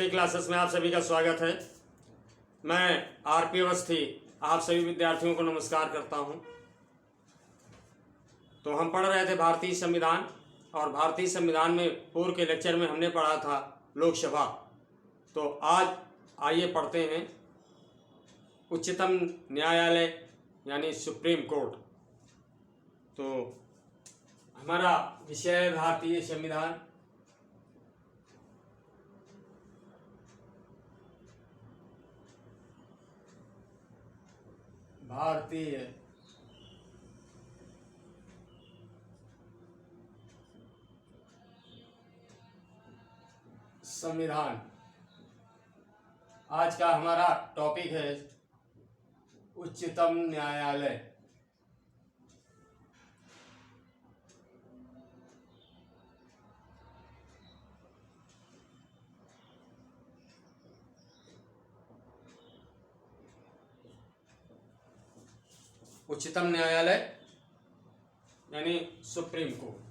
Study classes में आप सभी का स्वागत है। मैं आरपी अवस्थी आप सभी विद्यार्थियों को नमस्कार करता हूं। तो हम पढ़ रहे थे भारतीय संविधान, और भारतीय संविधान में पूर्व के लेक्चर में हमने पढ़ा था लोकसभा। तो आज आइए पढ़ते हैं उच्चतम न्यायालय यानी सुप्रीम कोर्ट। तो हमारा विषय है भारतीय संविधान। भारतीय संविधान आज का हमारा टॉपिक है उच्चतम न्यायालय। उच्चतम न्यायालय यानी सुप्रीम कोर्ट।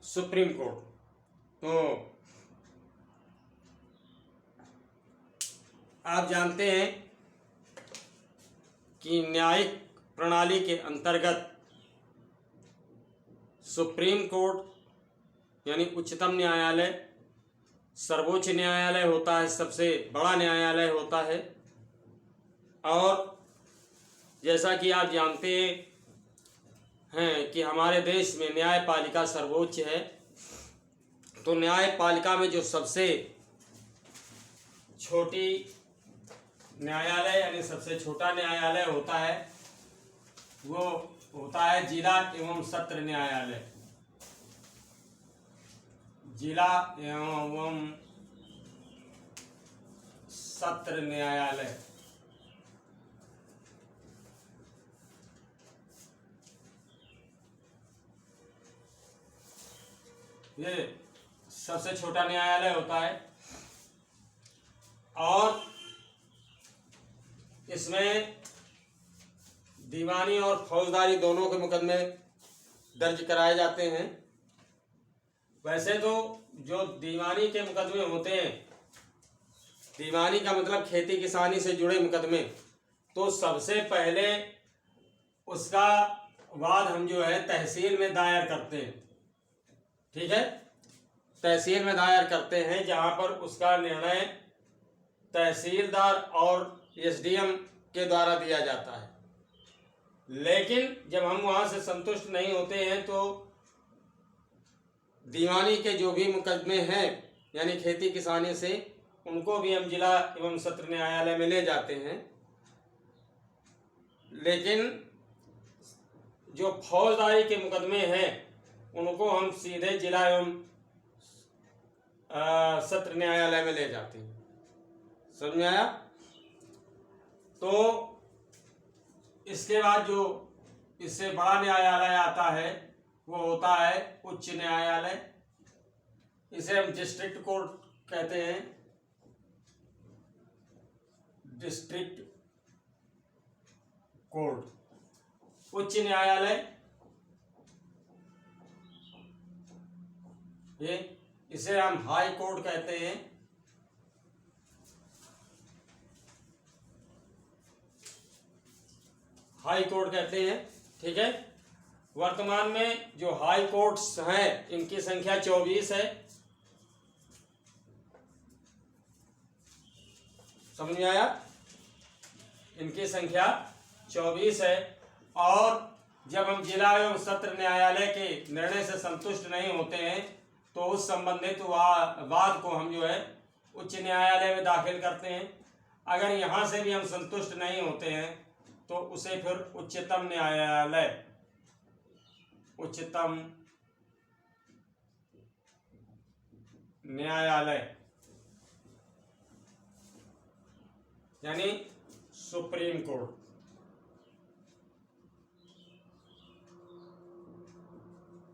सुप्रीम कोर्ट तो आप जानते हैं कि न्यायिक प्रणाली के अंतर्गत सुप्रीम कोर्ट यानी उच्चतम न्यायालय सर्वोच्च न्यायालय होता है, सबसे बड़ा न्यायालय होता है। और जैसा कि आप जानते हैं कि हमारे देश में न्यायपालिका सर्वोच्च है, तो न्यायपालिका में जो सबसे छोटी न्यायालय यानी सबसे छोटा न्यायालय होता है वो होता है जिला एवं सत्र न्यायालय। जिला एवं सत्र न्यायालय। ये सबसे छोटा न्यायालय होता है और इसमें दीवानी और फौजदारी दोनों के मुकदमे दर्ज कराए जाते हैं। वैसे तो जो दीवानी के मुकदमे होते हैं, दीवानी का मतलब खेती किसानी से जुड़े मुकदमे, तो सबसे पहले उसका वाद हम जो है तहसील में दायर करते हैं। ठीक है, तहसील में दायर करते हैं, जहां पर उसका निर्णय तहसीलदार और एसडीएम के द्वारा दिया जाता है। लेकिन जब हम वहां से संतुष्ट नहीं होते हैं तो दीवानी के जो भी मुकदमे हैं यानी खेती किसानी से, उनको भी हम जिला एवं सत्र न्यायालय में ले जाते हैं। लेकिन जो फौजदारी के मुकदमे हैं उनको हम सीधे जिला एवं सत्र न्यायालय में ले जाते हैं। समझ में आया? तो इसके बाद जो इससे बड़ा न्यायालय आता है वो होता है उच्च न्यायालय। इसे हम डिस्ट्रिक्ट कोर्ट कहते हैं। डिस्ट्रिक्ट कोर्ट उच्च न्यायालय, ये इसे हम हाई कोर्ट कहते हैं। हाई कोर्ट कहते हैं। ठीक है, वर्तमान में जो हाई कोर्ट्स हैं इनकी संख्या 24 है। समझ में आया? इनकी संख्या 24 है। और जब हम जिला एवं सत्र न्यायालय के निर्णय से संतुष्ट नहीं होते हैं तो उस संबंधित वाद को हम जो है उच्च न्यायालय में दाखिल करते हैं। अगर यहां से भी हम संतुष्ट नहीं होते हैं तो उसे फिर उच्चतम न्यायालय, उच्चतम न्यायालय यानी सुप्रीम कोर्ट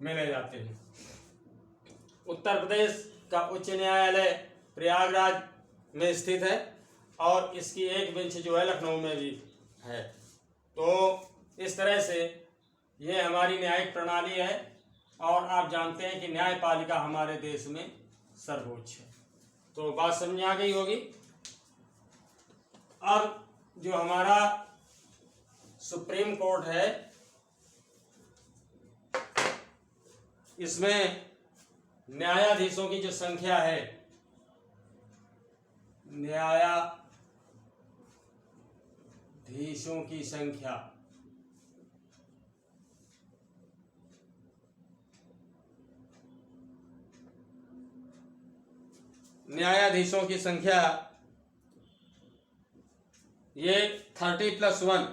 में ले जाते हैं। उत्तर प्रदेश का उच्च न्यायालय प्रयागराज में स्थित है। और इसकी एक बेंच जो है लखनऊ में भी है। तो इस तरह से ये हमारी न्यायिक प्रणाली है और आप जानते हैं कि न्यायपालिका हमारे देश में सर्वोच्च है। तो बात समझ आ गई होगी। अब जो हमारा सुप्रीम कोर्ट है, इसमें न्यायाधीशों की जो संख्या है, न्यायाधीशों की संख्या ये 30+1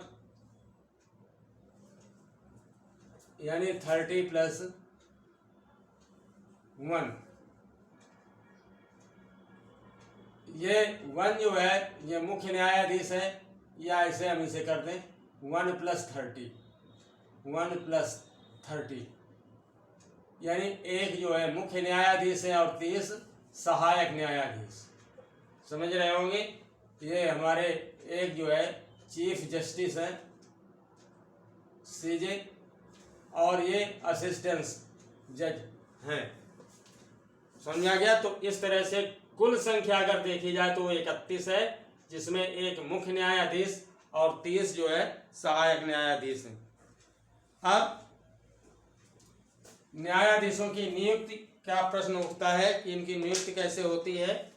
यानी 30+1 ये 1 जो है ये मुख्य न्यायाधीश है, या ऐसे हम इसे कर दें 1+30 यानी एक जो है मुख्य न्यायाधीश है और 30 सहायक न्यायाधीश। समझ रहे होंगे। ये हमारे एक जो है चीफ जस्टिस है सीजे, और ये असिस्टेंट जज हैं। समझ आ गया। तो इस तरह से कुल संख्या अगर देखी जाए तो 31 है, जिसमें एक मुख्य न्यायाधीश और 30 जो है सहायक न्यायाधीश हैं। अब न्यायाधीशों की नियुक्ति का प्रश्न उठता है कि इनकी नियुक्ति कैसे होती है।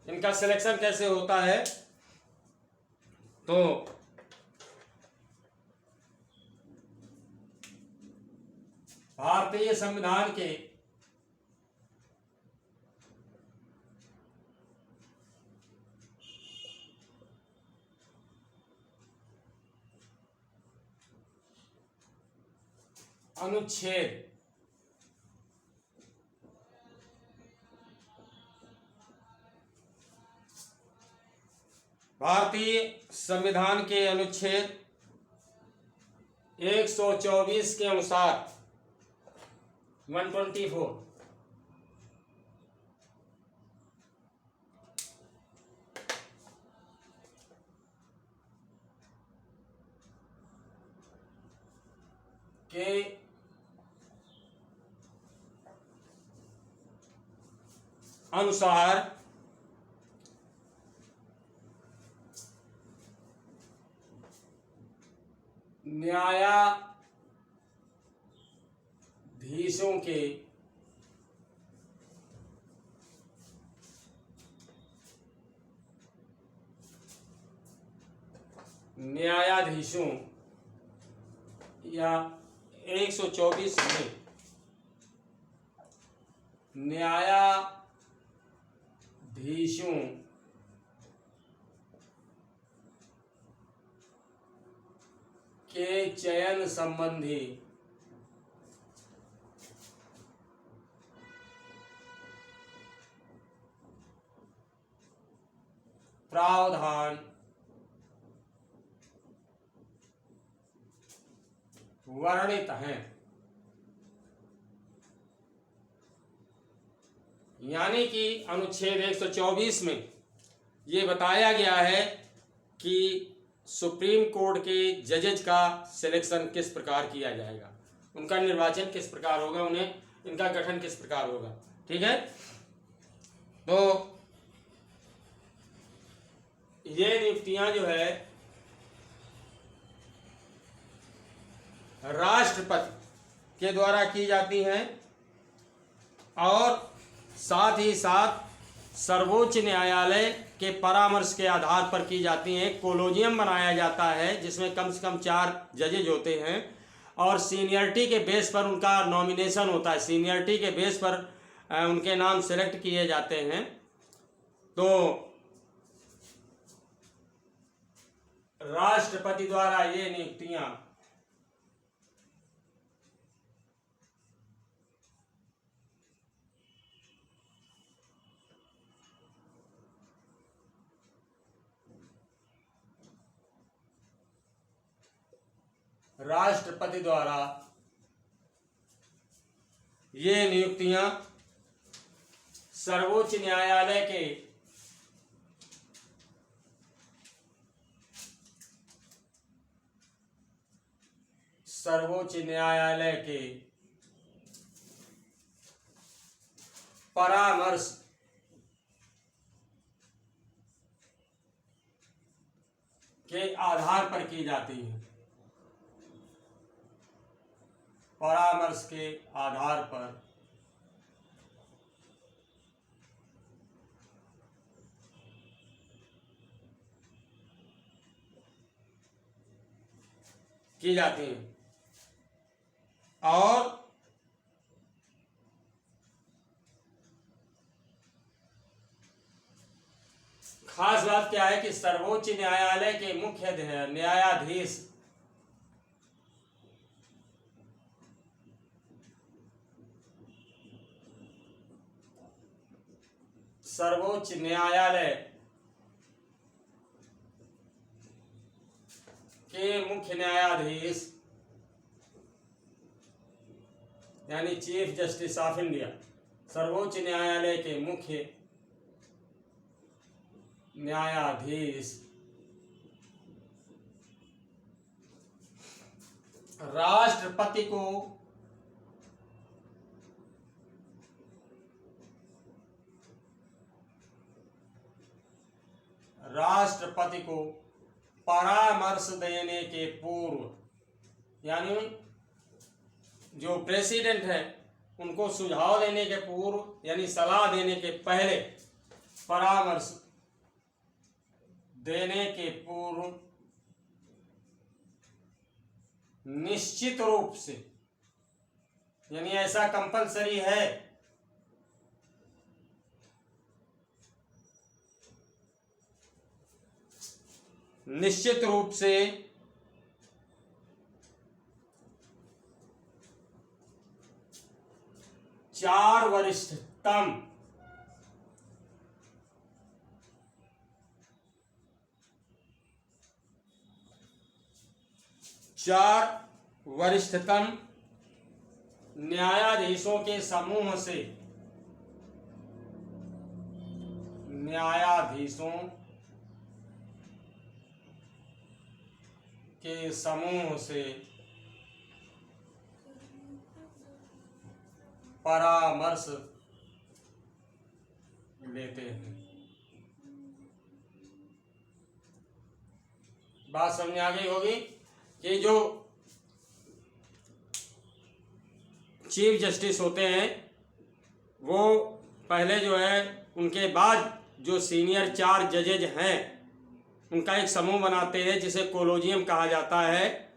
इनका सिलेक्शन कैसे होता है, तो भारतीय संविधान के अनुच्छेद 124 के अनुसार 124 के अनुसार न्यायाधीशों के या 124 में न्यायाधीशों के चयन संबंधी प्रावधान वर्णित हैं। यानी कि अनुच्छेद 124 में ये बताया गया है कि सुप्रीम कोर्ट के जजेज का सिलेक्शन किस प्रकार किया जाएगा, उनका निर्वाचन किस प्रकार होगा, उन्हें इनका गठन किस प्रकार होगा। ठीक है। तो ये नियुक्तियां जो है राष्ट्रपति के द्वारा की जाती हैं और साथ ही साथ सर्वोच्च न्यायालय के परामर्श के आधार पर की जाती हैं। कोलोजियम बनाया जाता है जिसमें कम से कम 4 जजेज होते हैं और सीनियरिटी के बेस पर उनका नॉमिनेशन होता है। सीनियरिटी के बेस पर उनके नाम सेलेक्ट किए जाते हैं। तो राष्ट्रपति द्वारा ये नियुक्तियां राष्ट्रपति द्वारा ये नियुक्तियां सर्वोच्च न्यायालय के परामर्श के आधार पर की जाती है। परामर्श के आधार पर की जाती है। और खास बात क्या है कि सर्वोच्च न्यायालय के मुख्य न्यायाधीश सर्वोच्च न्यायालय के मुख्य न्यायाधीश यानी चीफ जस्टिस ऑफ इंडिया, सर्वोच्च न्यायालय के मुख्य न्यायाधीश राष्ट्रपति को परामर्श देने के पूर्व, यानी जो प्रेसिडेंट है उनको सुझाव देने के पूर्व यानी सलाह देने के पहले, परामर्श देने के पूर्व निश्चित रूप से, यानी ऐसा कंपलसरी है निश्चित रूप से चार वरिष्ठतम न्यायाधीशों के समूह से परामर्श लेते हैं। बात समझ में आ गई होगी कि जो चीफ जस्टिस होते हैं वो पहले जो है, उनके बाद जो सीनियर 4 जजेज हैं उनका एक समूह बनाते हैं जिसे कोलोजियम कहा जाता है,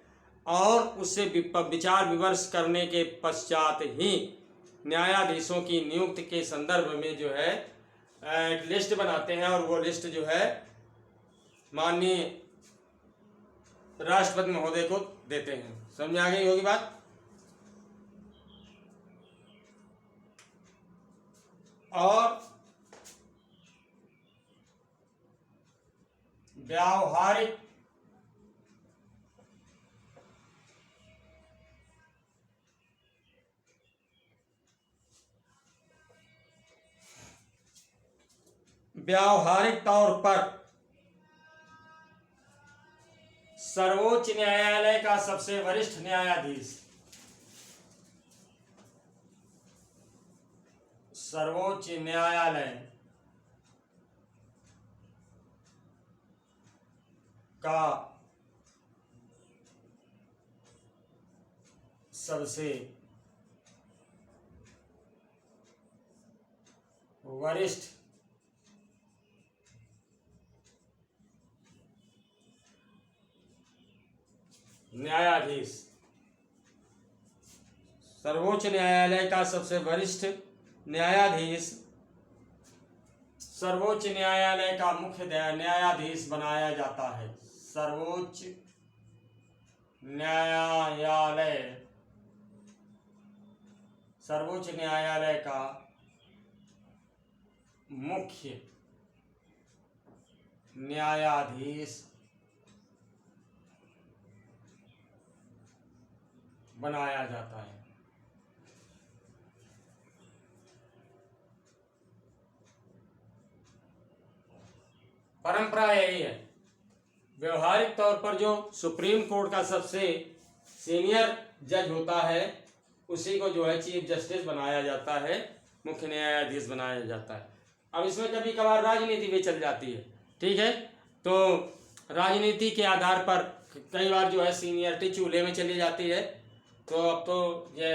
और उससे विचार विमर्श करने के पश्चात ही न्यायाधीशों की नियुक्ति के संदर्भ में जो है एक लिस्ट बनाते हैं, और वो लिस्ट जो है माननीय राष्ट्रपति महोदय को देते हैं। समझ आ गई होगी बात। और व्यावहारिक तौर पर सर्वोच्च न्यायालय का सबसे वरिष्ठ न्यायाधीश, सर्वोच्च न्यायालय का सबसे वरिष्ठ न्यायाधीश, सर्वोच्च न्यायालय का सबसे वरिष्ठ न्यायाधीश सर्वोच्च न्यायालय का मुख्य न्यायाधीश बनाया जाता है। सर्वोच्च न्यायालय का मुख्य न्यायाधीश बनाया जाता है। परंपरा यही है। व्यवहारिक तौर पर जो सुप्रीम कोर्ट का सबसे सीनियर जज होता है उसी को जो है चीफ जस्टिस बनाया जाता है, मुख्य न्यायाधीश बनाया जाता है। अब इसमें कभी कभार राजनीति भी चल जाती है, ठीक है। तो राजनीति के आधार पर कई बार जो है सीनियरिटी चूल्हे में चली जाती है। तो अब तो ये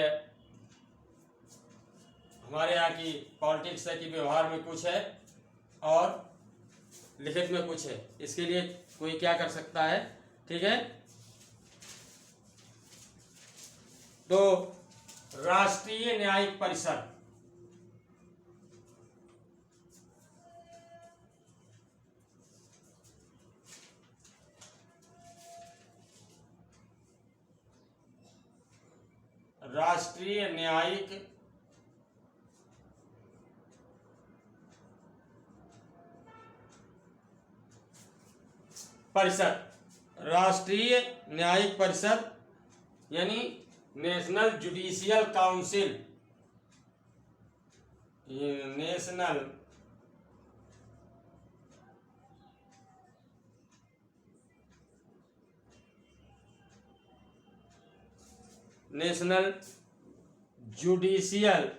हमारे यहाँ की पॉलिटिक्स है कि व्यवहार में कुछ है और लिखित में कुछ है, इसके लिए कोई क्या कर सकता है, ठीक है। तो राष्ट्रीय न्यायिक परिषद राष्ट्रीय न्यायिक परिषद, राष्ट्रीय न्यायिक परिषद यानी national judicial council, national national judicial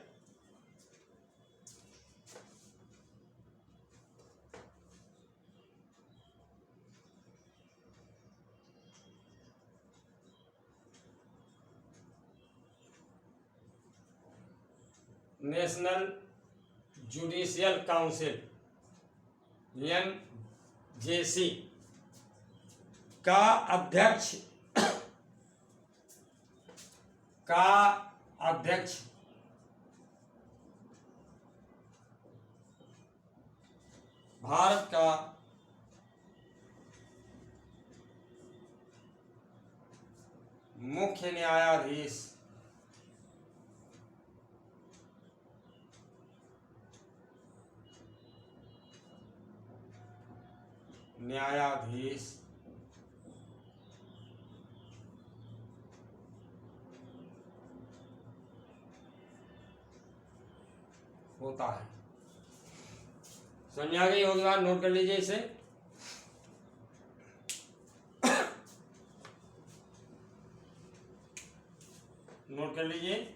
national judicial council NJC का अध्यक्ष भारत का मुख्य न्यायाधीश होता है। समझ आ गई होगी बात, नोट कर लीजिए इसे। नोट कर लीजिए।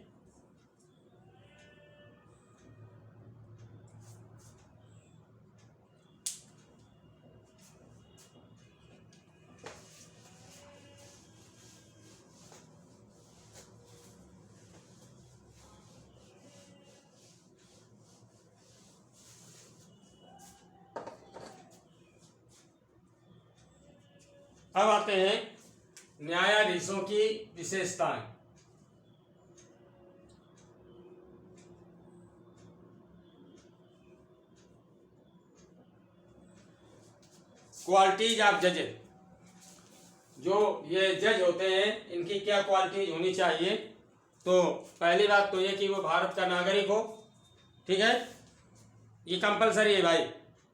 अब आते हैं न्यायाधीशों की विशेषताएं। क्वालिटीज ऑफ जजेस, जो ये जज होते हैं इनकी क्या क्वालिटीज होनी चाहिए। तो पहली बात तो ये कि वो भारत का नागरिक हो, ठीक है, ये कंपलसरी है भाई।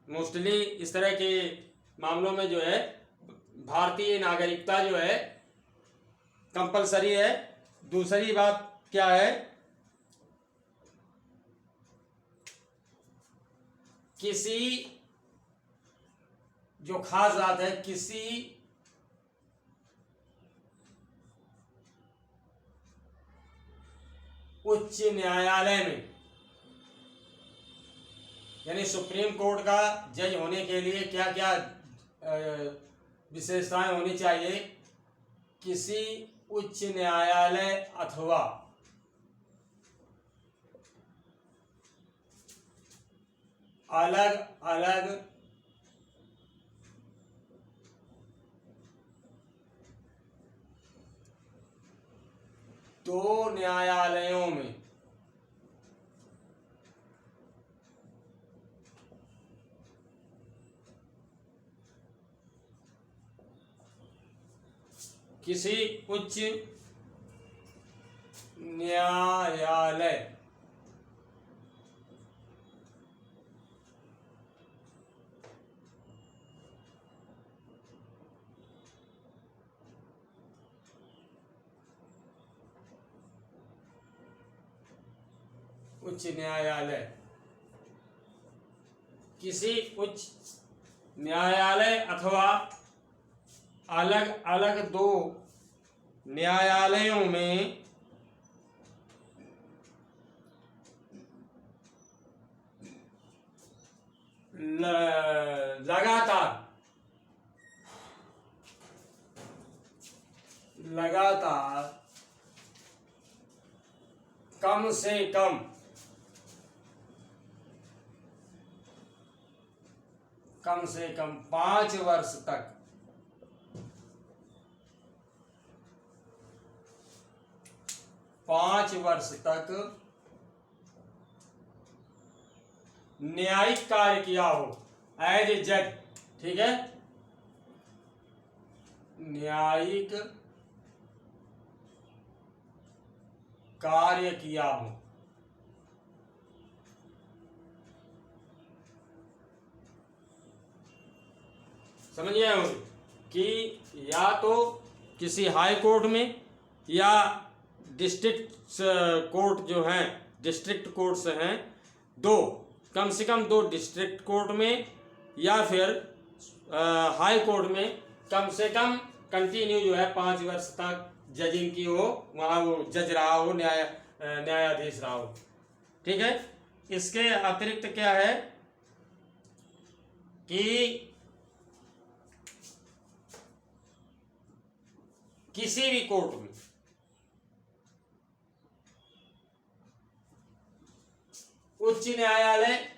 मोस्टली इस तरह के मामलों में जो है भारतीय नागरिकता जो है कंपलसरी है। दूसरी बात क्या है, किसी जो खास बात है, किसी उच्च न्यायालय में, यानी सुप्रीम कोर्ट का जज होने के लिए क्या क्या विशेषताएं होनी चाहिए। किसी उच्च न्यायालय अथवा अलग अलग दो न्यायालयों में किसी उच्च न्यायालय किसी उच्च न्यायालय अथवा अलग अलग दो न्यायालयों में लगातार कम से कम 5 वर्ष तक न्यायिक कार्य किया हो एज ए जज। ठीक है, न्यायिक कार्य किया हो। समझ गए होंगे कि या तो किसी हाई कोर्ट में या डिस्ट्रिक्ट कोर्ट जो हैं, डिस्ट्रिक्ट कोर्ट्स हैं, कम से कम 2 डिस्ट्रिक्ट कोर्ट में या फिर हाई कोर्ट में कम से कम कंटिन्यू जो है 5 वर्ष तक जजिंग की हो, वहाँ वो जज रहा हो, न्यायाधीश रहा हो। ठीक है, इसके अतिरिक्त क्या है कि किसी भी कोर्ट में उच्च न्यायालय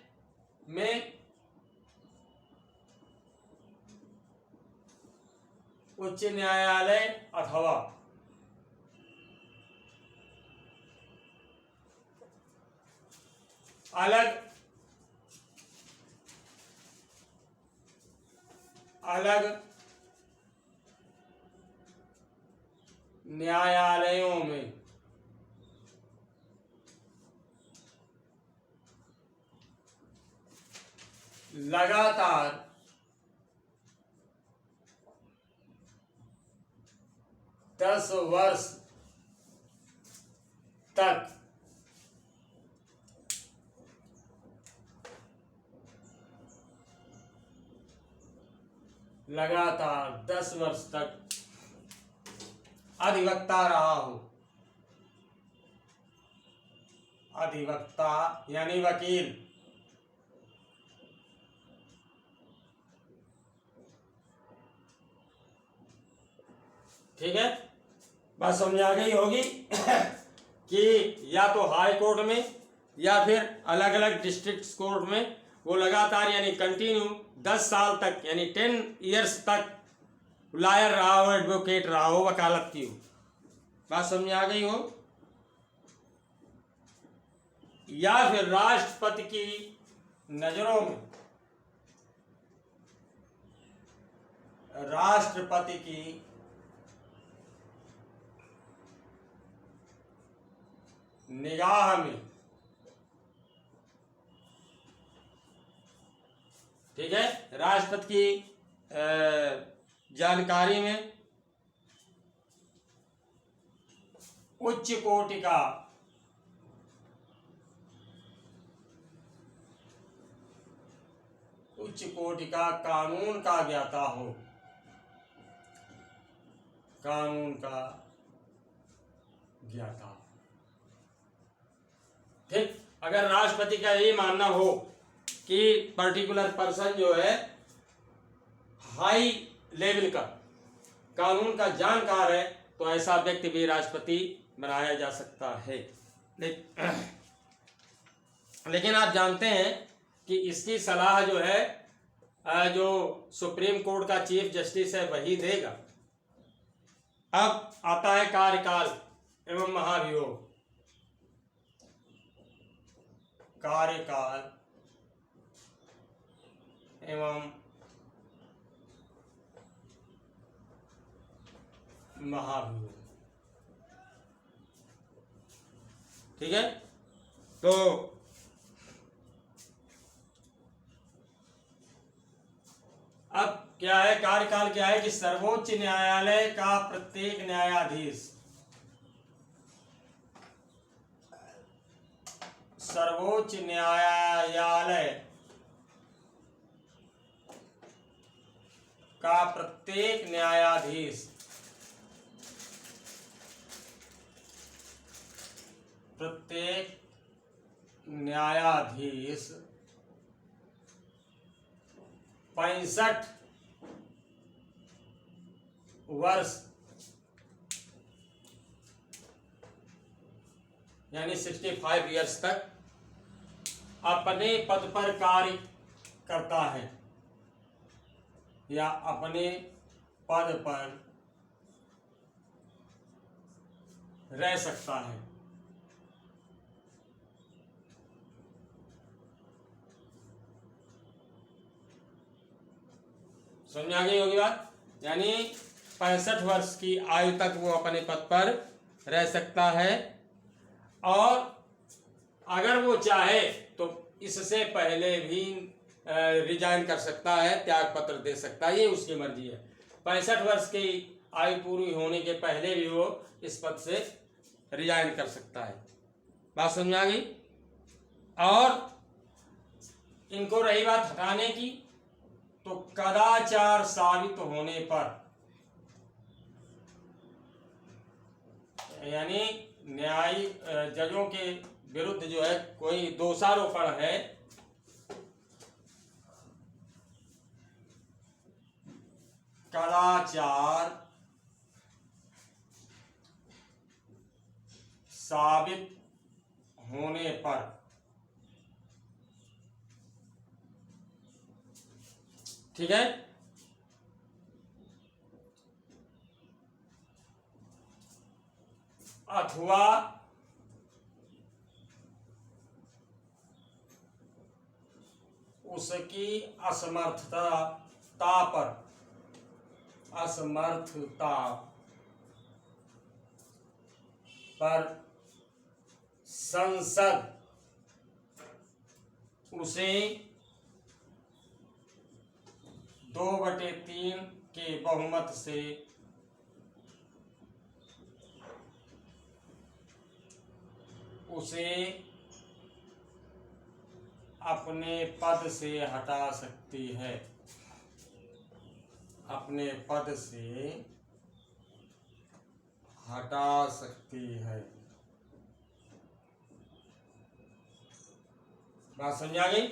में अथवा अलग न्यायालयों में लगातार 10 वर्ष तक अधिवक्ता रहा हो। अधिवक्ता यानी वकील। ठीक है, बात समझ आ गई होगी कि या तो हाई कोर्ट में या फिर अलग अलग डिस्ट्रिक्ट कोर्ट में वो लगातार यानी कंटिन्यू 10 साल तक यानी 10 इयर्स तक लॉयर रहा हो, एडवोकेट रहा हो, वकालत की हो। बात समझ आ गई हो। या फिर राष्ट्रपति की नजरों में राष्ट्रपति की निगाह में, ठीक है, राष्ट्रपति की जानकारी में उच्च कोटि का कानून का ज्ञाता हो। कानून का ज्ञाता। ठीक, अगर राष्ट्रपति का ये मानना हो कि पर्टिकुलर पर्सन जो है हाई लेवल का कानून का जानकार है तो ऐसा व्यक्ति भी राष्ट्रपति बनाया जा सकता है। लेकिन आप जानते हैं कि इसकी सलाह जो है जो सुप्रीम कोर्ट का चीफ जस्टिस है वही देगा। अब आता है कार्यकाल एवं महाभियोग। कार्यकाल एवं महाभियोग। ठीक है, तो अब क्या है, कार्यकाल क्या है कि सर्वोच्च न्यायालय का प्रत्येक न्यायाधीश सर्वोच्च न्यायालय का प्रत्येक न्यायाधीश प्रत्येक न्यायाधीश 65 वर्ष यानी 65 ईयर्स तक अपने पद पर कार्य करता है या अपने पद पर रह सकता है। समझ आ गई होगी बात। यानी 65 वर्ष की आयु तक वो अपने पद पर रह सकता है और अगर वो चाहे तो इससे पहले भी रिजाइन कर सकता है, त्याग पत्र दे सकता है, ये उसकी मर्जी है। 65 वर्ष की आयु पूरी होने के पहले भी वो इस पद से रिजाइन कर सकता है। बात समझ आ गई। और इनको रही बात हटाने की, तो कदाचार साबित होने पर यानी न्यायिक जजों के विरुद्ध जो है कोई दोषारोपण है कदाचार साबित होने पर ठीक है, अथवा उसकी असमर्थता पर संसद उसे 2/3 के बहुमत से उसे अपने पद से हटा सकती है, अपने पद से हटा सकती है। बात समझ आ गई।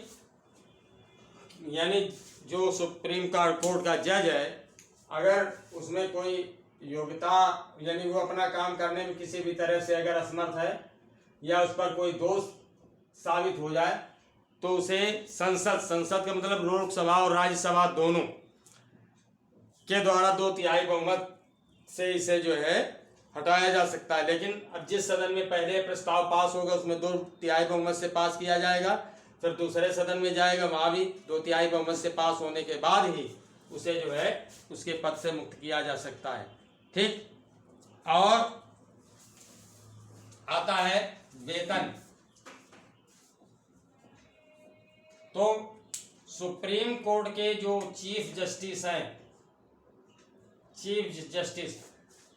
यानी जो सुप्रीम कोर्ट का जज है, अगर उसमें कोई योग्यता यानी वो अपना काम करने में किसी भी तरह से अगर असमर्थ है या उस पर कोई दोष साबित हो जाए तो उसे संसद का मतलब लोकसभा और राज्यसभा दोनों के द्वारा 2/3 बहुमत से इसे जो है हटाया जा सकता है। लेकिन अब जिस सदन में पहले प्रस्ताव पास होगा उसमें 2/3 बहुमत से पास किया जाएगा, फिर दूसरे सदन में जाएगा, वहां भी 2/3 बहुमत से पास होने के बाद ही उसे जो है उसके पद से मुक्त किया जा सकता है। ठीक। और आता है वेतन। तो सुप्रीम कोर्ट के जो चीफ जस्टिस हैं, चीफ जस्टिस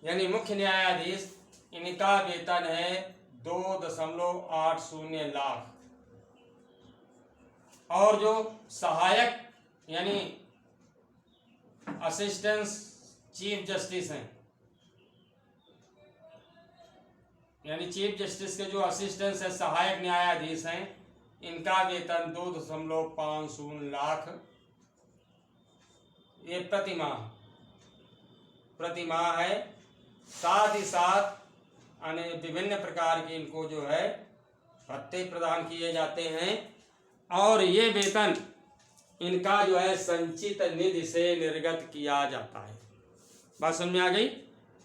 यानी मुख्य न्यायाधीश, इनका वेतन है 2.80 लाख। और जो सहायक यानी असिस्टेंट चीफ जस्टिस हैं, यानी चीफ जस्टिस के जो असिस्टेंट है, सहायक न्यायाधीश हैं, इनका वेतन 2.50 लाख ये प्रति माह है। साथ ही साथ विभिन्न प्रकार के इनको जो है भत्ते प्रदान किए जाते हैं और ये वेतन इनका जो है संचित निधि से निर्गत किया जाता है। बात समझ में आ गई।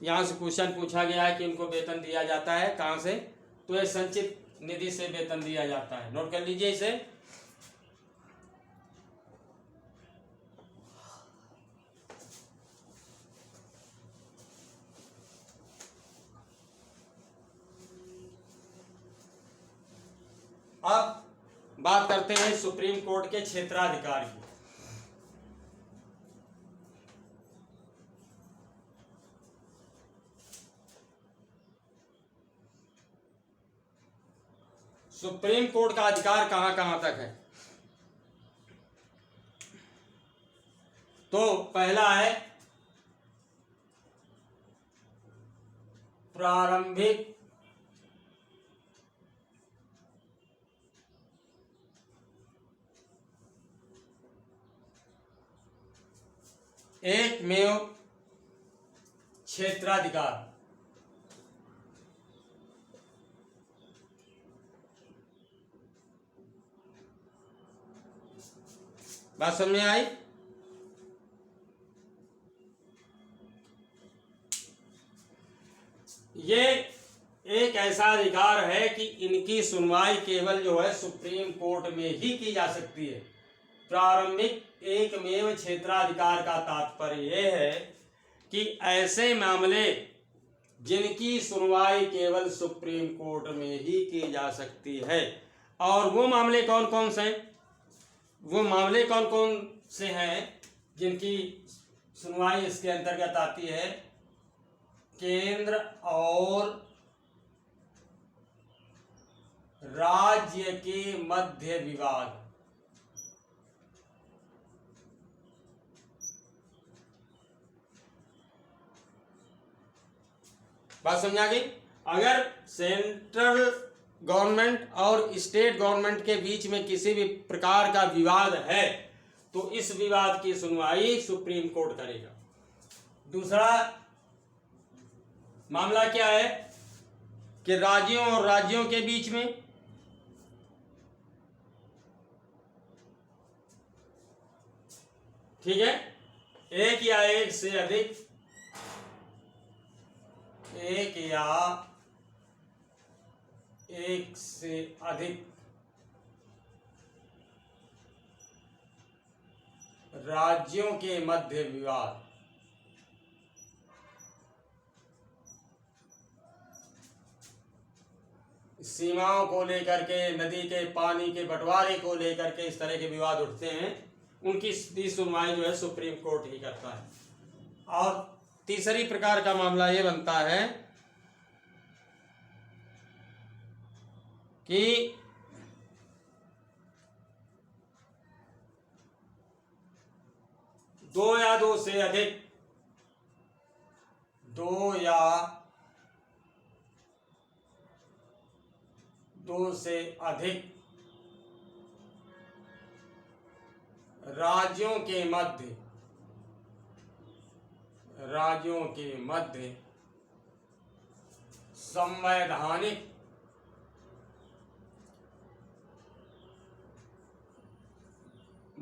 यहाँ से क्वेश्चन पूछा गया है कि इनको वेतन दिया जाता है कहाँ से, तो ये संचित निधि से वेतन दिया जाता है। नोट कर लीजिए इसे। अब बात करते हैं सुप्रीम कोर्ट के क्षेत्राधिकार की। सुप्रीम कोर्ट का अधिकार कहां कहां तक है? तो पहला है प्रारंभिक एकमेव क्षेत्राधिकार। बात समझ में आई? ये एक ऐसा अधिकार है कि इनकी सुनवाई केवल जो है सुप्रीम कोर्ट में ही की जा सकती है। प्रारंभिक एकमेव क्षेत्राधिकार का तात्पर्य यह है कि ऐसे मामले जिनकी सुनवाई केवल सुप्रीम कोर्ट में ही की जा सकती है। और वो मामले कौन कौन से हैं? वो मामले कौन कौन से हैं जिनकी सुनवाई इसके अंतर्गत आती है? केंद्र और राज्य के मध्य विवाद। बात समझा गई? अगर सेंट्रल गवर्नमेंट और स्टेट गवर्नमेंट के बीच में किसी भी प्रकार का विवाद है तो इस विवाद की सुनवाई सुप्रीम कोर्ट करेगा। दूसरा मामला क्या है कि राज्यों और राज्यों के बीच में ठीक है एक या एक से अधिक राज्यों के मध्य विवाद। सीमाओं को लेकर के, नदी के पानी के बंटवारे को लेकर के इस तरह के विवाद उठते हैं, उनकी भी सुनवाई जो है सुप्रीम कोर्ट ही करता है। और तीसरी प्रकार का मामला ये बनता है कि दो या दो से अधिक राज्यों के मध्य संवैधानिक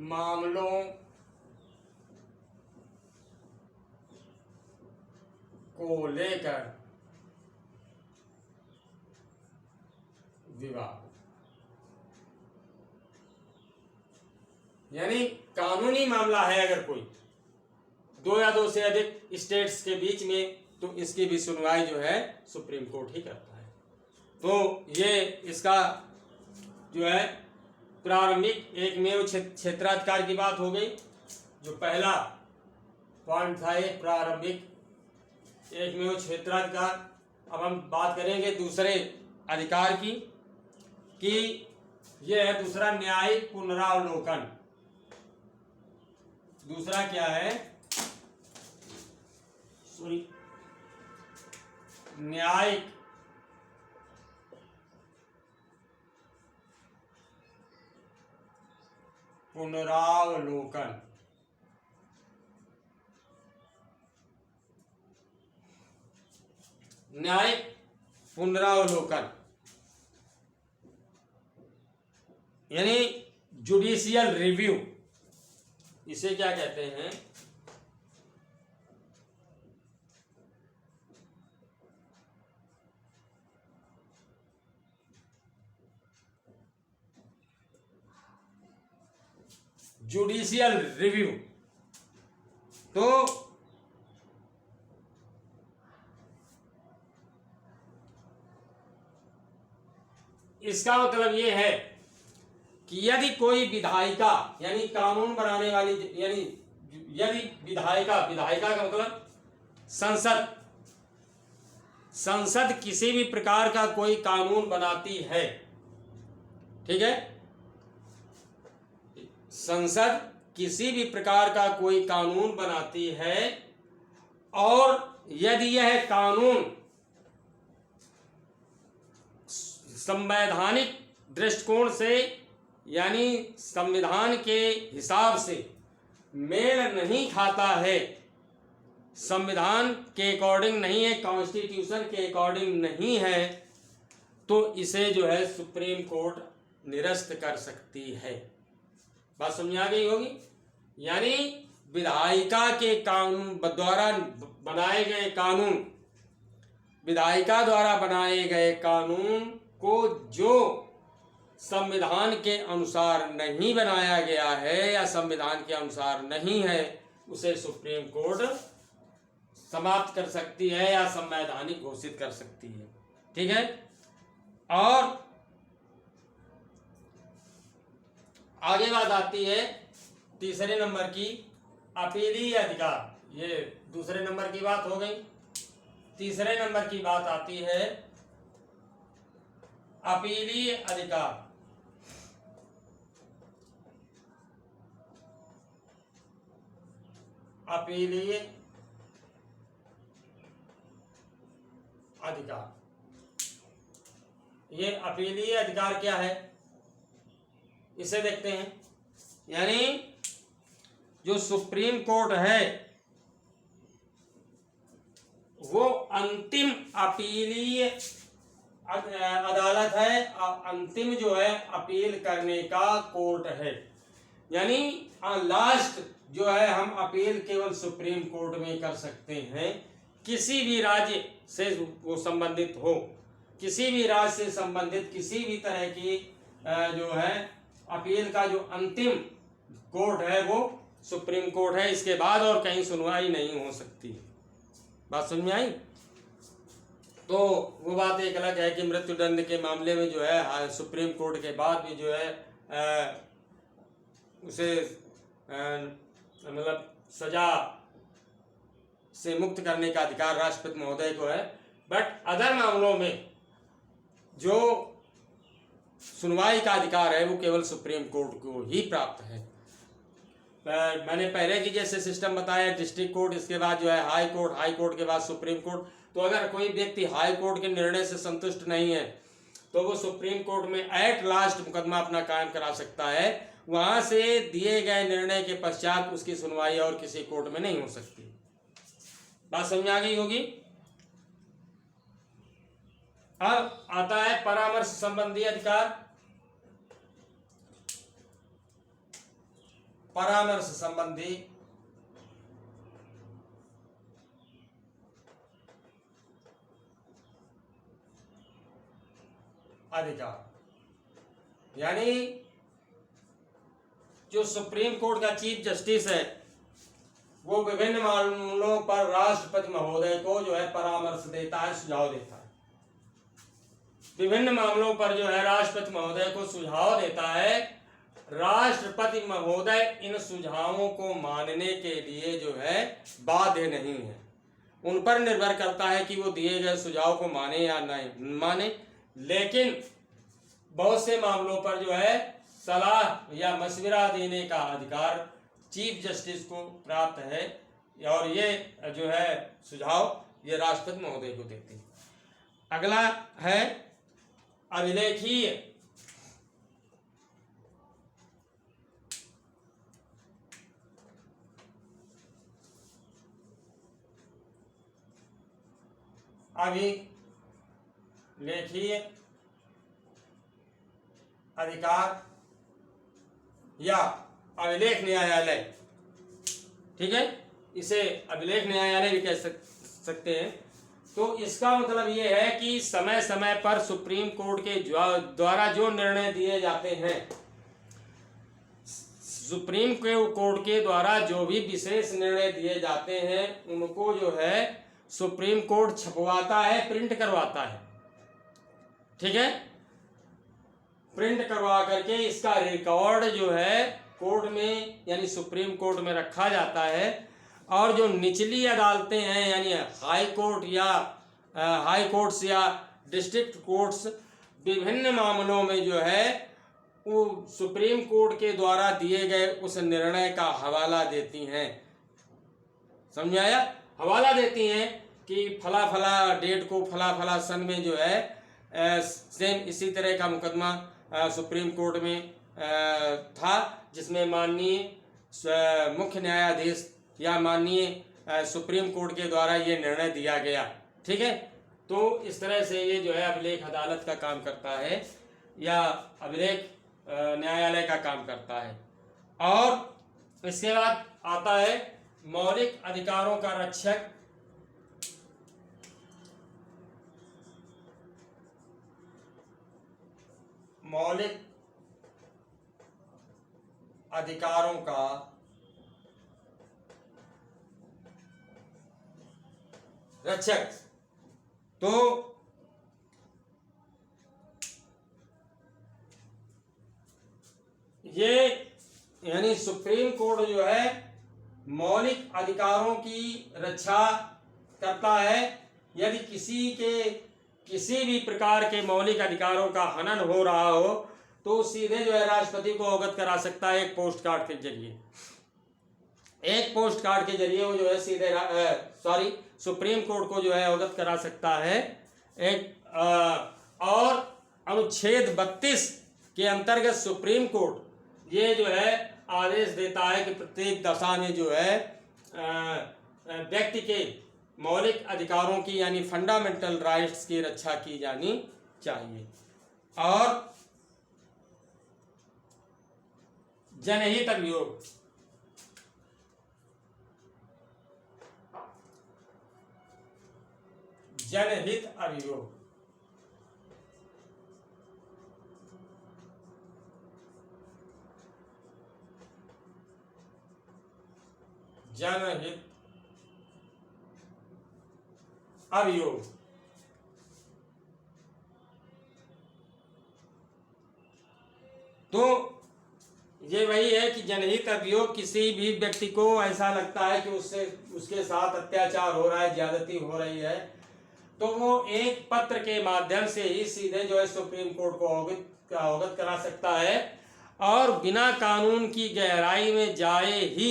मामलों को लेकर विवाद। यानी कानूनी मामला है अगर कोई दो या दो से अधिक स्टेट्स के बीच में, तो इसकी भी सुनवाई जो है सुप्रीम कोर्ट ही करता है। तो ये इसका जो है प्रारंभिक एकमेव क्षेत्राधिकार की बात हो गई। जो पहला पॉइंट था ये प्रारंभिक एकमेव क्षेत्राधिकार। अब हम बात करेंगे दूसरे अधिकार की कि यह है दूसरा न्यायिक पुनरावलोकन। दूसरा क्या है? न्यायिक पुनरावलोकन। न्यायिक पुनरावलोकन यानी जुडिशियल रिव्यू, इसे क्या कहते हैं? Judicial review. तो इसका मतलब यह है कि यदि कोई विधायिका यानी कानून बनाने वाली, यानी यदि विधायिका का मतलब संसद किसी भी प्रकार का कोई कानून बनाती है, ठीक है, संसद किसी भी प्रकार का कोई कानून बनाती है और यदि यह कानून संवैधानिक दृष्टिकोण से यानी संविधान के हिसाब से मेल नहीं खाता है, संविधान के अकॉर्डिंग नहीं है, कॉन्स्टिट्यूशन के अकॉर्डिंग नहीं है, तो इसे जो है सुप्रीम कोर्ट निरस्त कर सकती है। बात समझ आ गई होगी। यानी विधायिका के कानून द्वारा बनाए गए कानून, विधायिका द्वारा बनाए गए कानून को जो संविधान के अनुसार नहीं बनाया गया है या संविधान के अनुसार नहीं है, उसे सुप्रीम कोर्ट समाप्त कर सकती है या संवैधानिक घोषित कर सकती है। ठीक है। और आगे बात आती है तीसरे नंबर की, अपीलीय अधिकार। ये दूसरे नंबर की बात हो गई। तीसरे नंबर की बात आती है अपीलीय अधिकार। अपीलीय अधिकार, ये अपीलीय अधिकार क्या है इसे देखते हैं। यानी जो सुप्रीम कोर्ट है वो अंतिम अपीलीय अदालत है, अंतिम जो है अपील करने का कोर्ट है। यानी लास्ट जो है हम अपील केवल सुप्रीम कोर्ट में कर सकते हैं। किसी भी राज्य से वो संबंधित हो, किसी भी राज्य से संबंधित किसी भी तरह की जो है अपील का जो अंतिम कोर्ट है वो सुप्रीम कोर्ट है। इसके बाद और कहीं सुनवाई नहीं हो सकती। बात समझ में आई। तो वो बात एक अलग है कि मृत्युदंड के मामले में जो है सुप्रीम कोर्ट के बाद भी जो है उसे मतलब सजा से मुक्त करने का अधिकार राष्ट्रपति महोदय को है। बट अदर मामलों में जो सुनवाई का अधिकार है वो केवल सुप्रीम कोर्ट को ही प्राप्त है। मैंने पहले की जैसे सिस्टम बताया, डिस्ट्रिक्ट कोर्ट, इसके बाद जो है हाई कोर्ट, हाई कोर्ट के बाद सुप्रीम कोर्ट। तो अगर कोई व्यक्ति हाई कोर्ट के निर्णय से संतुष्ट नहीं है तो वो सुप्रीम कोर्ट में एट लास्ट मुकदमा अपना कायम करा सकता है। वहां से दिए गए निर्णय के पश्चात उसकी सुनवाई और किसी कोर्ट में नहीं हो सकती। बात समझ आ गई होगी। अब आता है परामर्श संबंधी अधिकार। परामर्श संबंधी अधिकार, यानी जो सुप्रीम कोर्ट का चीफ जस्टिस है वो विभिन्न मामलों पर राष्ट्रपति महोदय को जो है परामर्श देता है, सुझाव देता है। विभिन्न मामलों पर जो है राष्ट्रपति महोदय को सुझाव देता है। राष्ट्रपति महोदय इन सुझावों को मानने के लिए जो है बाध्य नहीं है। उन पर निर्भर करता है कि वो दिए गए सुझाव को माने या नहीं माने। लेकिन बहुत से मामलों पर जो है सलाह या मशविरा देने का अधिकार चीफ जस्टिस को प्राप्त है और ये जो है सुझाव ये राष्ट्रपति महोदय को देते हैं। अगला है अभिलेखीय अधिकार या अभिलेख न्यायालय। ठीक है, इसे अभिलेख न्यायालय भी कह सकते हैं। तो इसका मतलब ये है कि समय समय पर सुप्रीम कोर्ट के द्वारा जो निर्णय दिए जाते हैं, सुप्रीम कोर्ट के द्वारा जो भी विशेष निर्णय दिए जाते हैं उनको जो है सुप्रीम कोर्ट छपवाता है, प्रिंट करवाता है। ठीक है, प्रिंट करवा करके इसका रिकॉर्ड जो है कोर्ट में यानी सुप्रीम कोर्ट में रखा जाता है। और जो निचली अदालतें हैं यानी हाई कोर्ट या हाई कोर्ट्स या डिस्ट्रिक्ट कोर्ट्स विभिन्न मामलों में जो है वो सुप्रीम कोर्ट के द्वारा दिए गए उस निर्णय का हवाला देती हैं। समझ आया? हवाला देती हैं कि फला फला डेट को फला फला सन में जो है सेम इसी तरह का मुकदमा सुप्रीम कोर्ट में था, जिसमें माननीय मुख्य न्यायाधीश या माननीय सुप्रीम कोर्ट के द्वारा ये निर्णय दिया गया। ठीक है, तो इस तरह से ये जो है अभिलेख अदालत का काम करता है या अभिलेख न्यायालय का काम करता है। और इसके बाद आता है मौलिक अधिकारों का रक्षक। मौलिक अधिकारों का रक्षक। तो ये यानी सुप्रीम कोर्ट जो है मौलिक अधिकारों की रक्षा करता है। यदि किसी भी प्रकार के मौलिक अधिकारों का हनन हो रहा हो तो सीधे जो है राष्ट्रपति को अवगत करा सकता है एक पोस्ट कार्ड के जरिए। एक पोस्ट कार्ड के जरिए वो जो है सीधे सुप्रीम कोर्ट को जो है अवगत करा सकता है। और अनुच्छेद 32 के अंतर्गत सुप्रीम कोर्ट ये जो है आदेश देता है कि प्रत्येक दशा में जो है व्यक्ति के मौलिक अधिकारों की यानी फंडामेंटल राइट्स की रक्षा की जानी चाहिए। और जनहित अभियोग। जनहित अभियोग जनहित अभियोग तो ये वही है कि जनहित अभियोग किसी भी व्यक्ति को ऐसा लगता है कि उसके साथ अत्याचार हो रहा है, ज्यादती हो रही है, तो वो एक पत्र के माध्यम से ही सीधे जो है सुप्रीम कोर्ट को अवगत करा सकता है और बिना कानून की गहराई में जाए ही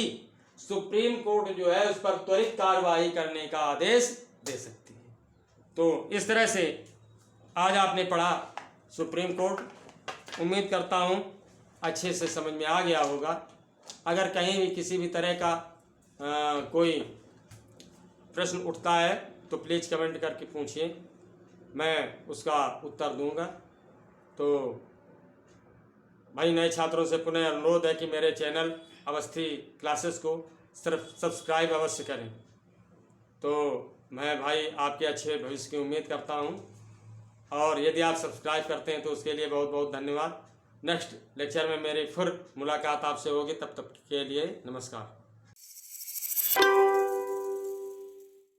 सुप्रीम कोर्ट जो है उस पर त्वरित कार्यवाही करने का आदेश दे सकती है। तो इस तरह से आज आपने पढ़ा सुप्रीम कोर्ट। उम्मीद करता हूँ अच्छे से समझ में आ गया होगा। अगर कहीं भी किसी भी तरह का कोई प्रश्न उठता है तो प्लीज़ कमेंट करके पूछिए, मैं उसका उत्तर दूंगा। तो भाई नए छात्रों से पुनः अनुरोध है कि मेरे चैनल अवस्थी क्लासेस को सिर्फ सब्सक्राइब अवश्य करें। तो मैं भाई आपके अच्छे भविष्य की उम्मीद करता हूं और यदि आप सब्सक्राइब करते हैं तो उसके लिए बहुत बहुत धन्यवाद। नेक्स्ट लेक्चर में मेरी फिर मुलाकात आपसे होगी, तब तक के लिए नमस्कार।